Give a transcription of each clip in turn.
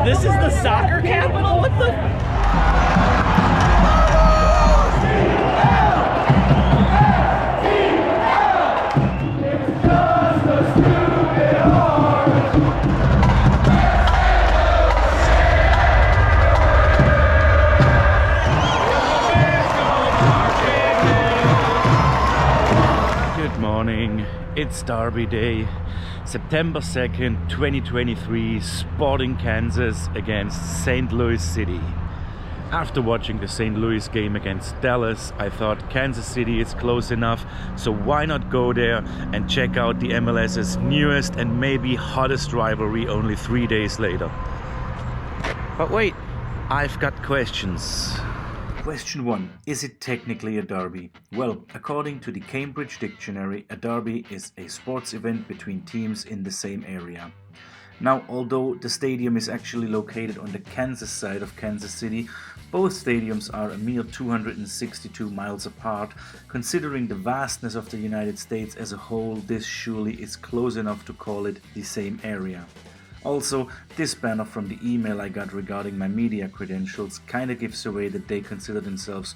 This is the soccer capital? What the? It's Derby Day, September 2nd, 2023, Sporting Kansas against St. Louis City. After watching the St. Louis game against Dallas, I thought Kansas City is close enough, so why not go there and check out the MLS's newest and maybe hottest rivalry only 3 days later. But wait, I've got questions. Question 1. Is it technically a derby? Well, according to the Cambridge Dictionary, a derby is a sports event between teams in the same area. Now, although the stadium is actually located on the Kansas side of Kansas City, both stadiums are a mere 262 miles apart. Considering the vastness of the United States as a whole, this surely is close enough to call it the same area. Also, this banner from the email I got regarding my media credentials kinda gives away that they consider themselves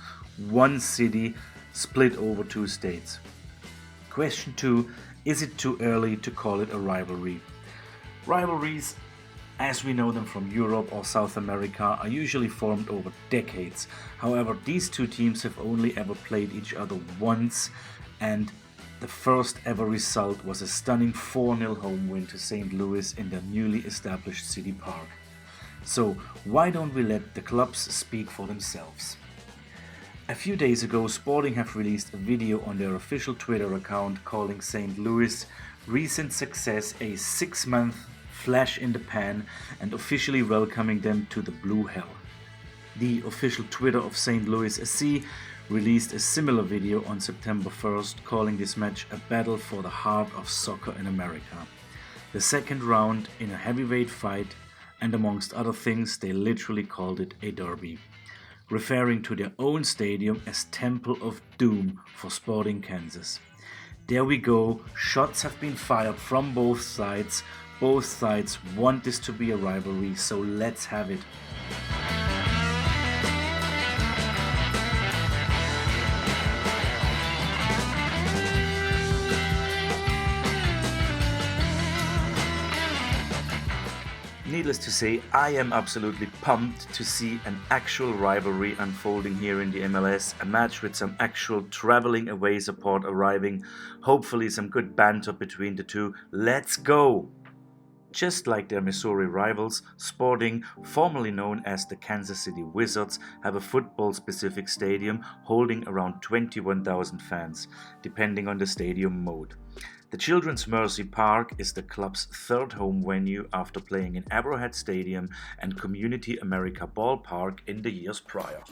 one city split over two states. Question 2. Is it too early to call it a rivalry? Rivalries, as we know them from Europe or South America, are usually formed over decades. However, these two teams have only ever played each other once, and the first ever result was a stunning 4-0 home win to St. Louis in their newly established city park. So why don't we let the clubs speak for themselves? A few days ago, Sporting have released a video on their official Twitter account calling St. Louis' recent success a 6-month flash in the pan and officially welcoming them to the Blue Hell. The official Twitter of St. Louis SC released a similar video on September 1st, calling this match a battle for the heart of soccer in America. The second round in a heavyweight fight, and amongst other things they literally called it a derby, referring to their own stadium as Temple of Doom for Sporting Kansas. There we go, shots have been fired from both sides. Both sides want this to be a rivalry, so let's have it. Needless to say, I am absolutely pumped to see an actual rivalry unfolding here in the MLS, a match with some actual traveling away support arriving, hopefully some good banter between the two. Let's go! Just like their Missouri rivals, Sporting, formerly known as the Kansas City Wizards, have a football-specific stadium holding around 21,000 fans, depending on the stadium mode. The Children's Mercy Park is the club's third home venue after playing in Arrowhead Stadium and Community America Ballpark in the years prior.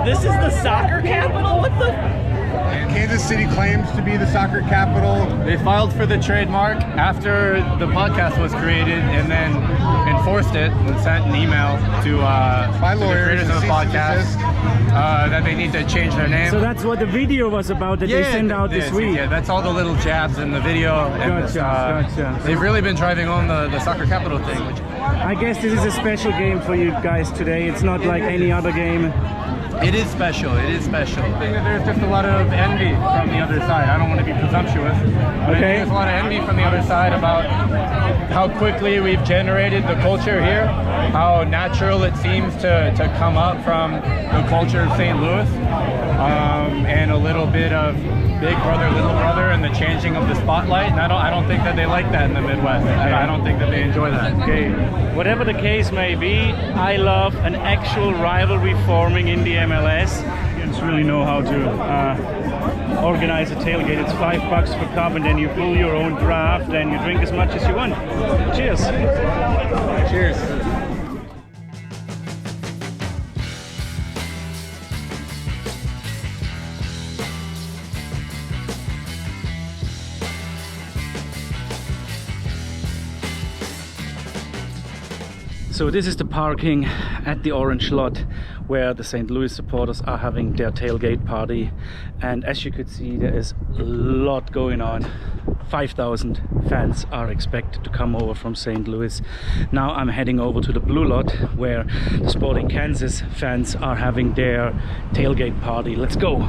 This is the soccer capital? What the? Kansas City claims to be the soccer capital. They filed for the trademark after the podcast was created and then enforced it and sent an email to the creators of the podcast that they need to change their name. So that's what the video was about that they sent out this week. Yeah, that's all the little jabs in the video. And Gotcha. They've really been driving on the soccer capital thing. Which I guess this is a special game for you guys today. It's not like any other game. It is special. It is special. I think that there's just a lot of envy from the other side. I don't want to be presumptuous, but I think there's a lot of envy from the other side about how quickly we've generated the culture here, how natural it seems to come up from the culture of St. Louis, and a little bit of big brother, little brother, and the changing of the spotlight. And I don't think that they like that in the Midwest. I don't think that they enjoy that. Okay, whatever the case may be, I love an actual rivalry forming in the MLS. Americans really know how to organize a tailgate. It's $5 for cup, and then you pull your own draft and you drink as much as you want. Cheers. Cheers. So this is the parking at the Orange lot where the St. Louis supporters are having their tailgate party, and as you could see, there is a lot going on. 5,000 fans are expected to come over from St. Louis. Now I'm heading over to the blue lot where the Sporting Kansas fans are having their tailgate party. Let's go!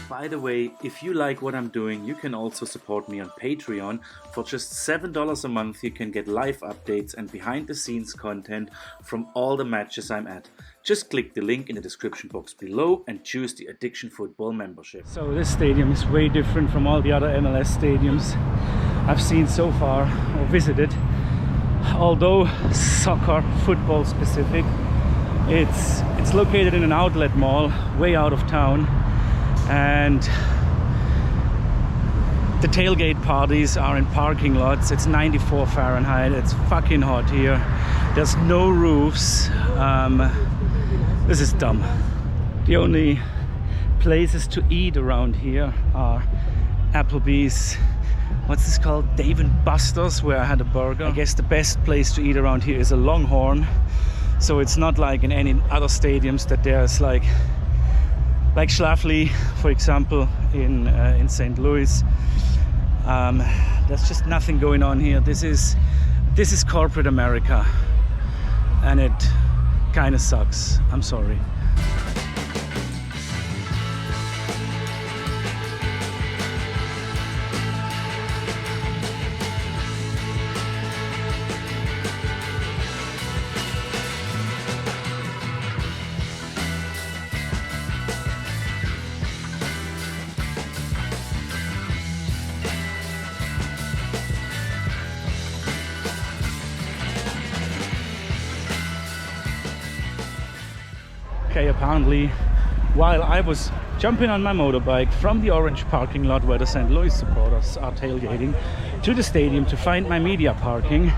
By the way, if you like what I'm doing, you can also support me on Patreon. For just $7 a month, you can get live updates and behind the scenes content from all the matches I'm at. Just click the link in the description box below and choose the Addiction Football membership. So this stadium is way different from all the other MLS stadiums I've seen so far or visited. Although soccer, football specific, it's located in an outlet mall way out of town. And the tailgate parties are in parking lots. It's 94 Fahrenheit. It's fucking hot here. There's no roofs. This is dumb. The only places to eat around here are Applebee's. What's this called? Dave & Buster's, where I had a burger. I guess the best place to eat around here is a Longhorn. So it's not like in any other stadiums that there's like Schlafly, for example, in St. Louis. There's just nothing going on here. This is corporate America, and it kind of sucks. I'm sorry. Okay, apparently while I was jumping on my motorbike from the orange parking lot where the St. Louis supporters are tailgating to the stadium to find my media parking,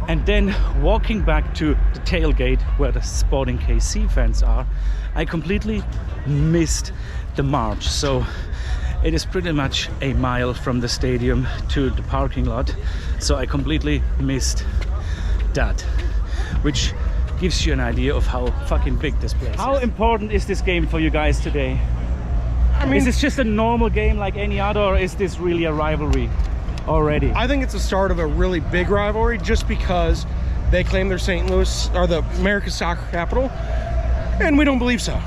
and then walking back to the tailgate where the Sporting KC fans are, I completely missed the march. So it is pretty much a mile from the stadium to the parking lot, so I completely missed that, which gives you an idea of how fucking big this place is. How important is this game for you guys today? I mean, is this just a normal game like any other, or is this really a rivalry already? I think it's the start of a really big rivalry, just because they claim they're St. Louis, or the America's soccer capital, and we don't believe so.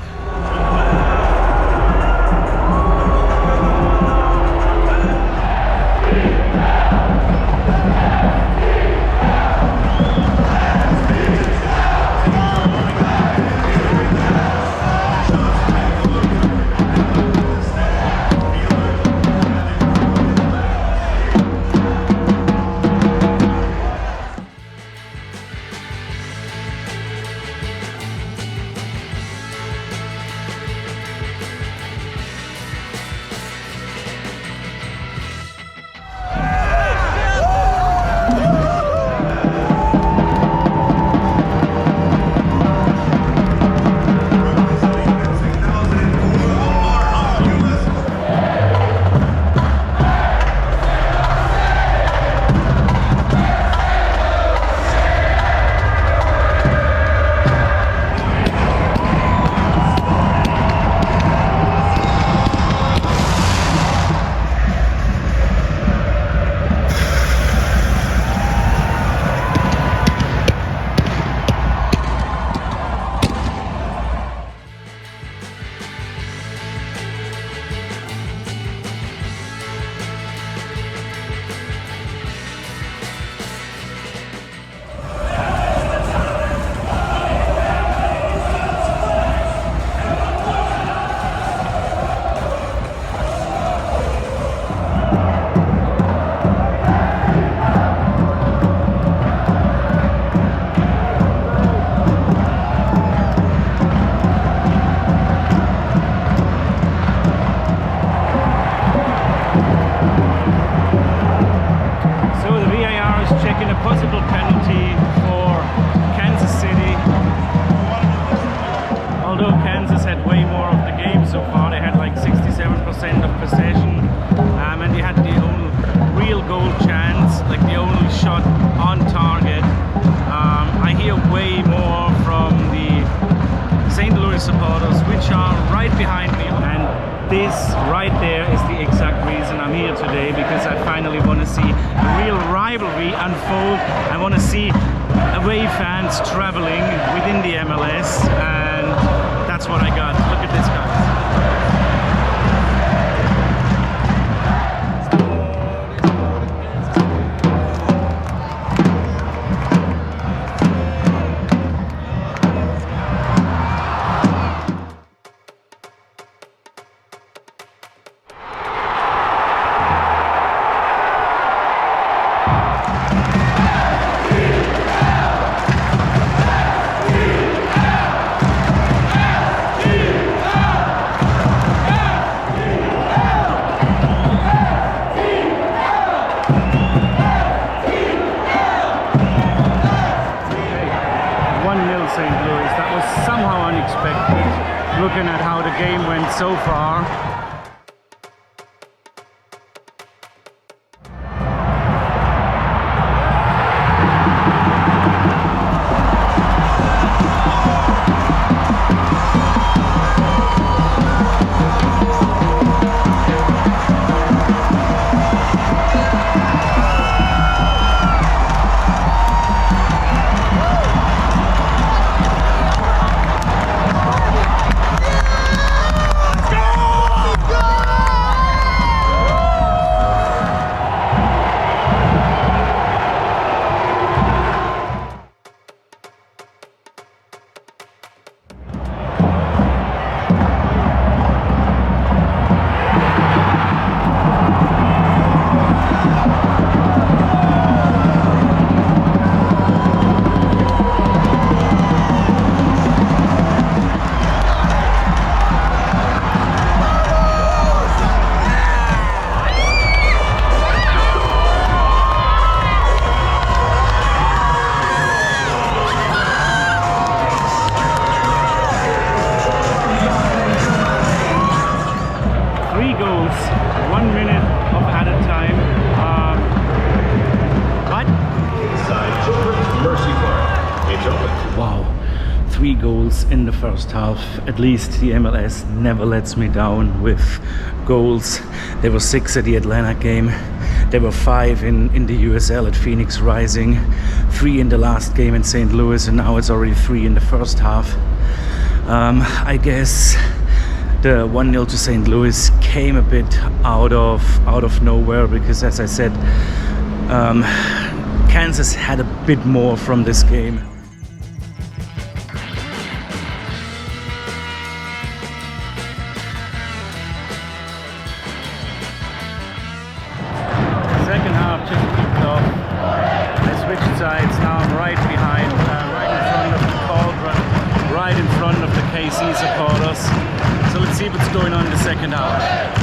So the VAR is checking a possible penalty for Kansas City. Although Kansas had way more of the game so far, they had like 67% of possession, and they had the only real goal chance, like the only shot on target. I hear way more from the St. Louis supporters, which are right behind me, and this right there is the exact reason I'm here today, because I finally want to see a real rivalry unfold. I want to see away fans traveling within the MLS, and that's what I got. Look at this, guys. Looking at how the game went so far. In the first half. At least the MLS never lets me down with goals. There were 6 at the Atlanta game. There were 5 in the USL at Phoenix Rising, 3 in the last game in St. Louis, and now it's already 3 in the first half. I guess the 1-0 to St. Louis came a bit out of nowhere, because, as I said, Kansas had a bit more from this game. Second half just kicked off. I switched sides. Now I'm right behind, right in front of the cauldron, right in front of the KC supporters. So let's see what's going on in the second half.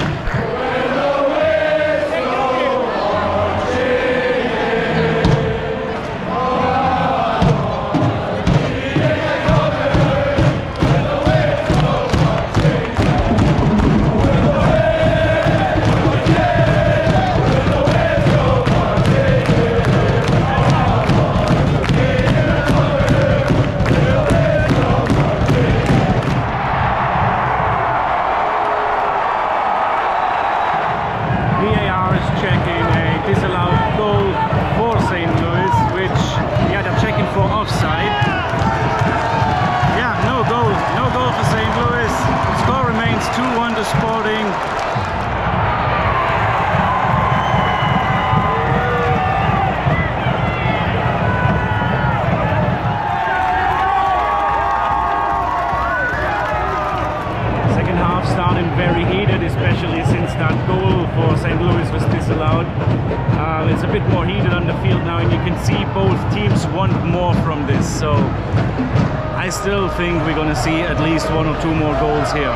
Especially since that goal for St. Louis was disallowed. It's a bit more heated on the field now, and you can see both teams want more from this. So I still think we're going to see at least 1 or 2 more goals here.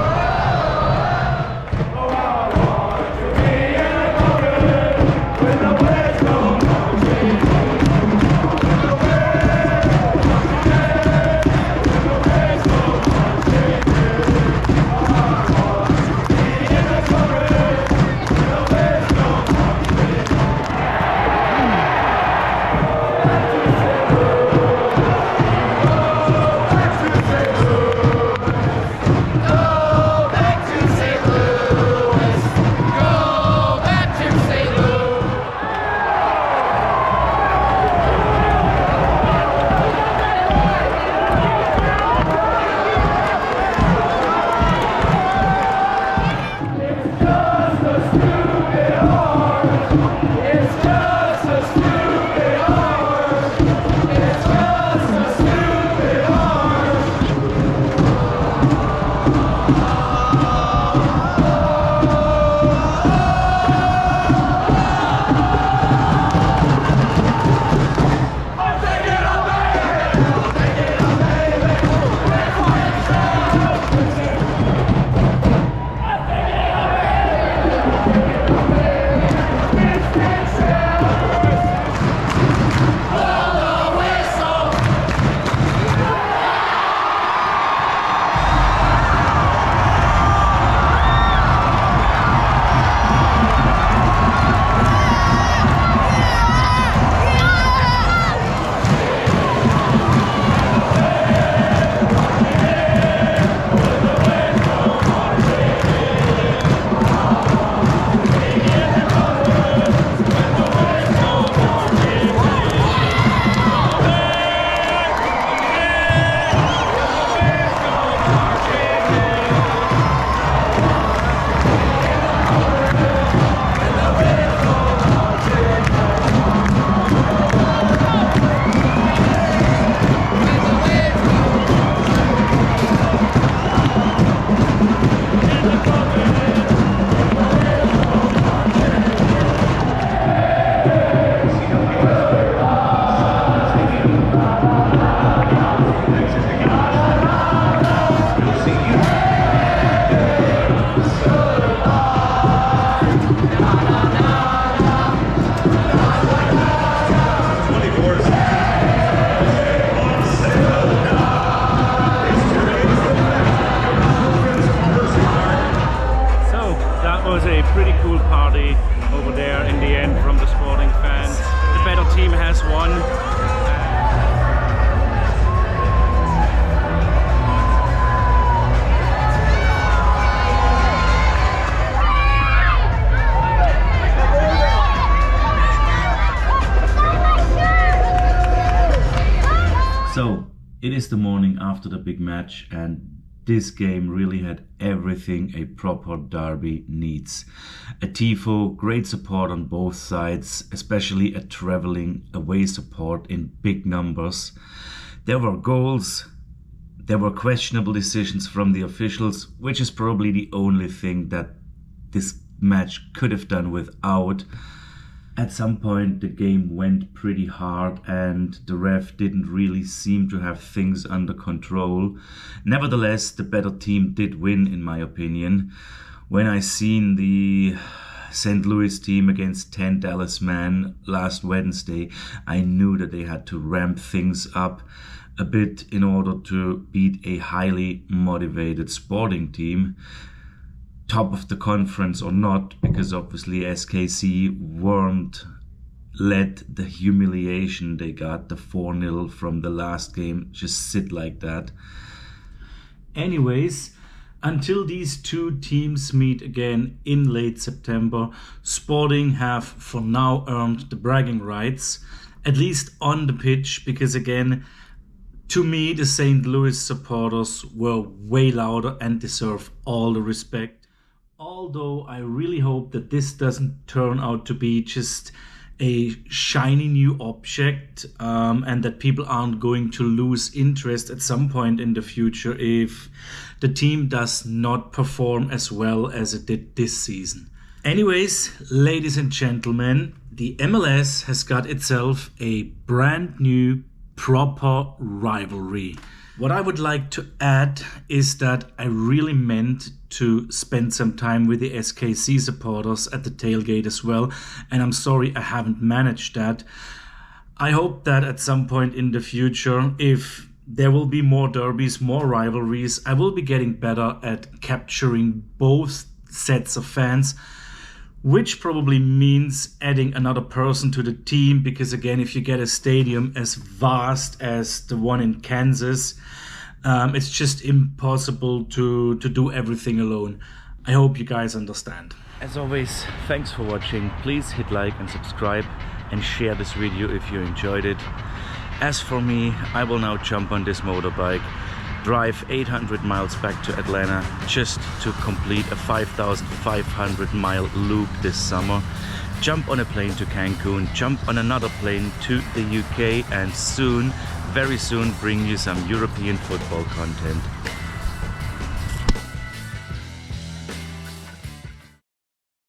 again from the Sporting fans. The better team has won. So, it is the morning after the big match, and this game really had everything a proper derby needs. A tifo, great support on both sides, especially a traveling away support in big numbers. There were goals, there were questionable decisions from the officials, which is probably the only thing that this match could have done without. At some point the game went pretty hard and the ref didn't really seem to have things under control. Nevertheless, the better team did win, in my opinion. When I seen the St. Louis team against 10 Dallas men last Wednesday, I knew that they had to ramp things up a bit in order to beat a highly motivated Sporting team. Top of the conference or not, because obviously SKC weren't let the humiliation they got, the 4-0 from the last game, just sit like that. Anyways, until these two teams meet again in late September, Sporting have for now earned the bragging rights, at least on the pitch, because again, to me, the St. Louis supporters were way louder and deserve all the respect. Although I really hope that this doesn't turn out to be just a shiny new object, and that people aren't going to lose interest at some point in the future if the team does not perform as well as it did this season. Anyways, ladies and gentlemen, the MLS has got itself a brand new proper rivalry. What I would like to add is that I really meant to spend some time with the SKC supporters at the tailgate as well, and I'm sorry I haven't managed that. I hope that at some point in the future, if there will be more derbies, more rivalries, I will be getting better at capturing both sets of fans, which probably means adding another person to the team, because again, if you get a stadium as vast as the one in Kansas, it's just impossible to do everything alone. I hope you guys understand. As always, thanks for watching. Please hit like and subscribe and share this video if you enjoyed it. As for me, I will now jump on this motorbike, drive 800 miles back to Atlanta just to complete a 5,500 mile loop this summer, jump on a plane to Cancun, jump on another plane to the UK, and soon, very soon, bring you some European football content.